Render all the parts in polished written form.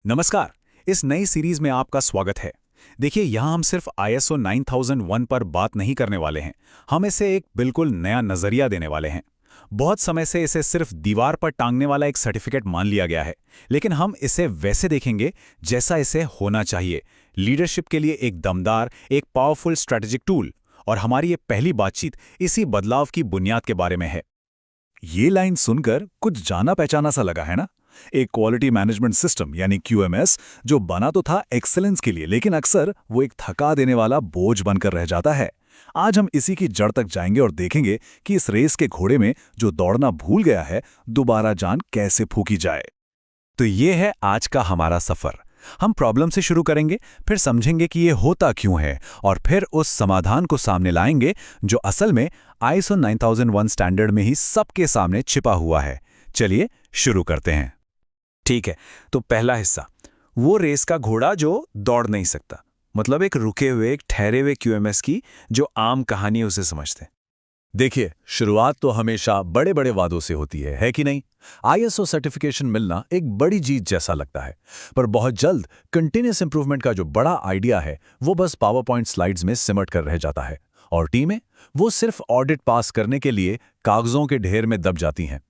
नमस्कार। इस नई सीरीज में आपका स्वागत है। देखिए, यहाँ हम सिर्फ ISO 9001 पर बात नहीं करने वाले हैं। हम इसे एक बिल्कुल नया नजरिया देने वाले हैं। बहुत समय से इसे सिर्फ दीवार पर टांगने वाला एक सर्टिफिकेट मान लिया गया है, लेकिन हम इसे वैसे देखेंगे जैसा इसे होना चाहिए। लीडरशिप के लिए एक दमदार, एक पावरफुल स्ट्रेटेजिक टूल। और हमारी ये पहली बातचीत इसी बदलाव की बुनियाद के बारे में है। ये लाइन सुनकर कुछ जाना पहचाना सा लगा है ना। एक क्वालिटी मैनेजमेंट सिस्टम यानी QMS जो बना तो था एक्सेलेंस के लिए, लेकिन अक्सर वो एक थका देने वाला बोझ बनकर रह जाता है। आज हम इसी की जड़ तक जाएंगे और देखेंगे कि इस रेस के घोड़े में जो दौड़ना भूल गया है, दोबारा जान कैसे फूंकी जाए। तो ये है आज का हमारा सफर। हम प्रॉब्लम से शुरू करेंगे, फिर समझेंगे कि ये होता क्यों है, और फिर उस समाधान को सामने लाएंगे जो असल में ISO 9001 स्टैंडर्ड में ही सबके सामने छिपा हुआ है। चलिए शुरू करते हैं। ठीक है, तो पहला हिस्सा, वो रेस का घोड़ा जो दौड़ नहीं सकता। मतलब एक रुके हुए, एक ठहरे हुए QMS की जो आम कहानी उसे समझते। देखिए, शुरुआत तो हमेशा बड़े बड़े वादों से होती है कि नहीं। ISO सर्टिफिकेशन मिलना एक बड़ी जीत जैसा लगता है, पर बहुत जल्द कंटिन्यूअस इंप्रूवमेंट का जो बड़ा आइडिया है वो बस पावरपॉइंट स्लाइड्स में सिमट कर रह जाता है, और टीमें वो सिर्फ ऑडिट पास करने के लिए कागजों के ढेर में दब जाती हैं।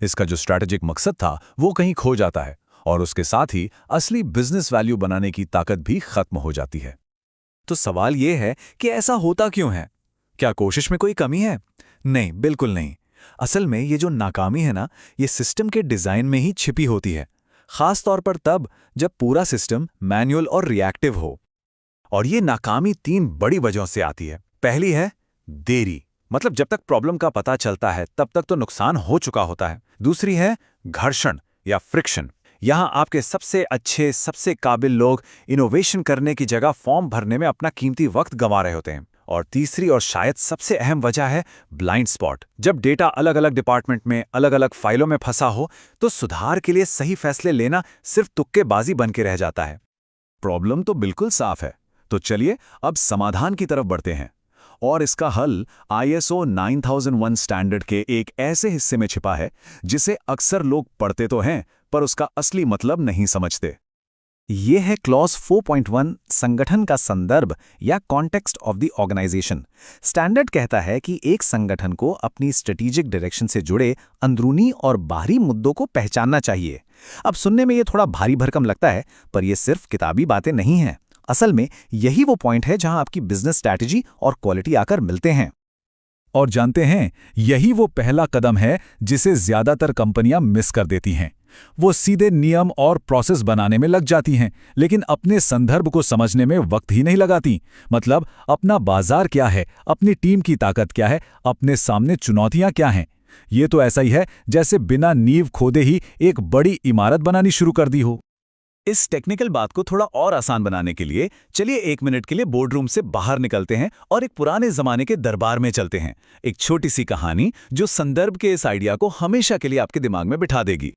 इसका जो स्ट्रैटेजिक मकसद था वो कहीं खो जाता है, और उसके साथ ही असली बिजनेस वैल्यू बनाने की ताकत भी खत्म हो जाती है। तो सवाल ये है कि ऐसा होता क्यों है? क्या कोशिश में कोई कमी है? नहीं, बिल्कुल नहीं। असल में ये जो नाकामी है ना, ये सिस्टम के डिजाइन में ही छिपी होती है। खास तौर पर तब जब पूरा सिस्टम मैनुअल और रिएक्टिव हो। और ये नाकामी तीन बड़ी वजहों से आती है। पहली है देरी, मतलब जब तक प्रॉब्लम का पता चलता है तब तक तो नुकसान हो चुका होता है। दूसरी है घर्षण या फ्रिक्शन। यहां आपके सबसे अच्छे, सबसे काबिल लोग इनोवेशन करने की जगह फॉर्म भरने में अपना कीमती वक्त गंवा रहे होते हैं। और तीसरी और शायद सबसे अहम वजह है ब्लाइंड स्पॉट। जब डेटा अलग अलग डिपार्टमेंट में, अलग अलग फाइलों में फंसा हो, तो सुधार के लिए सही फैसले लेना सिर्फ तुक्केबाजी बन के रह जाता है। प्रॉब्लम तो बिल्कुल साफ है, तो चलिए अब समाधान की तरफ बढ़ते हैं। और इसका हल ISO 9001 स्टैंडर्ड के एक ऐसे हिस्से में छिपा है जिसे अक्सर लोग पढ़ते तो हैं, पर उसका असली मतलब नहीं समझते। ये है क्लॉज 4.1, संगठन का संदर्भ या context of the organization. Standard कहता है कि एक संगठन को अपनी स्ट्रेटेजिक डायरेक्शन से जुड़े अंदरूनी और बाहरी मुद्दों को पहचानना चाहिए। अब सुनने में ये थोड़ा भारी भरकम लगता है, पर यह सिर्फ किताबी बातें नहीं हैं। असल में यही वो पॉइंट है जहां आपकी बिजनेस स्ट्रैटेजी और क्वालिटी आकर मिलते हैं। और जानते हैं, यही वो पहला कदम है जिसे ज्यादातर कंपनियां मिस कर देती हैं। वो सीधे नियम और प्रोसेस बनाने में लग जाती हैं, लेकिन अपने संदर्भ को समझने में वक्त ही नहीं लगाती। मतलब अपना बाजार क्या है, अपनी टीम की ताकत क्या है, अपने सामने चुनौतियां क्या हैं। ये तो ऐसा ही है जैसे बिना नींव खोदे ही एक बड़ी इमारत बनानी शुरू कर दी हो। इस टेक्निकल बात को थोड़ा और आसान बनाने के लिए चलिए 1 मिनट के लिए बोर्डरूम से बाहर निकलते हैं और एक पुराने जमाने के दरबार में चलते हैं। एक छोटी सी कहानी जो संदर्भ के इस आइडिया को हमेशा के लिए आपके दिमाग में बिठा देगी।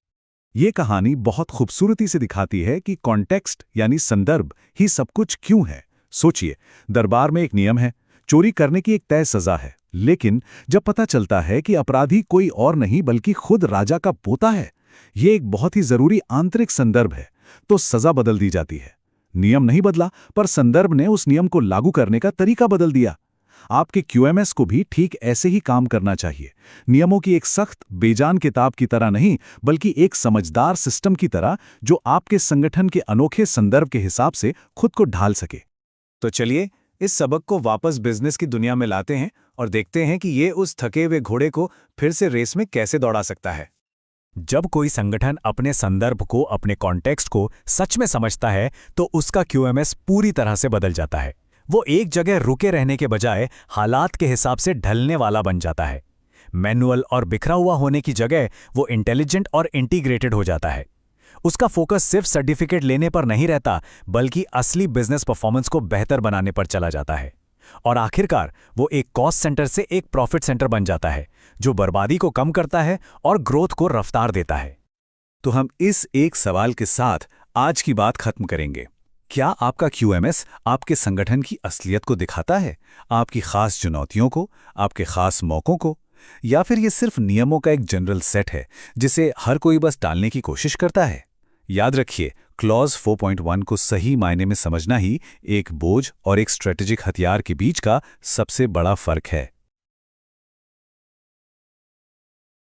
ये कहानी बहुत खूबसूरती से दिखाती है कि कॉन्टेक्स्ट यानी संदर्भ ही सब कुछ क्यों है। सोचिए, दरबार में एक नियम है, चोरी करने की एक तय सजा है, लेकिन जब पता चलता है कि अपराधी कोई और नहीं बल्कि खुद राजा का पोता है, ये एक बहुत ही जरूरी आंतरिक संदर्भ है, तो सजा बदल दी जाती है। नियम नहीं बदला, पर संदर्भ ने उस नियम को लागू करने का तरीका बदल दिया। आपके QMS को भी ठीक ऐसे ही काम करना चाहिए। नियमों की एक सख्त, बेजान किताब की तरह नहीं, बल्कि एक समझदार सिस्टम की तरह जो आपके संगठन के अनोखे संदर्भ के हिसाब से खुद को ढाल सके। तो चलिए इस सबक को वापस बिजनेस की दुनिया में लाते हैं और देखते हैं कि ये उस थके हुए घोड़े को फिर से रेस में कैसे दौड़ा सकता है। जब कोई संगठन अपने संदर्भ को, अपने कॉन्टेक्स्ट को सच में समझता है, तो उसका QMS पूरी तरह से बदल जाता है। वो एक जगह रुके रहने के बजाय हालात के हिसाब से ढलने वाला बन जाता है। मैनुअल और बिखरा हुआ होने की जगह वो इंटेलिजेंट और इंटीग्रेटेड हो जाता है। उसका फोकस सिर्फ सर्टिफिकेट लेने पर नहीं रहता, बल्कि असली बिजनेस परफॉर्मेंस को बेहतर बनाने पर चला जाता है। और आखिरकार वो एक कॉस्ट सेंटर से एक प्रॉफिट सेंटर बन जाता है, जो बर्बादी को कम करता है और ग्रोथ को रफ्तार देता है। तो हम इस एक सवाल के साथ आज की बात खत्म करेंगे। क्या आपका QMS आपके संगठन की असलियत को दिखाता है, आपकी खास चुनौतियों को, आपके खास मौकों को, या फिर ये सिर्फ नियमों का एक जनरल सेट है जिसे हर कोई बस टालने की कोशिश करता है? याद रखिए, क्लॉज 4.1 को सही मायने में समझना ही एक बोझ और एक स्ट्रेटेजिक हथियार के बीच का सबसे बड़ा फर्क है।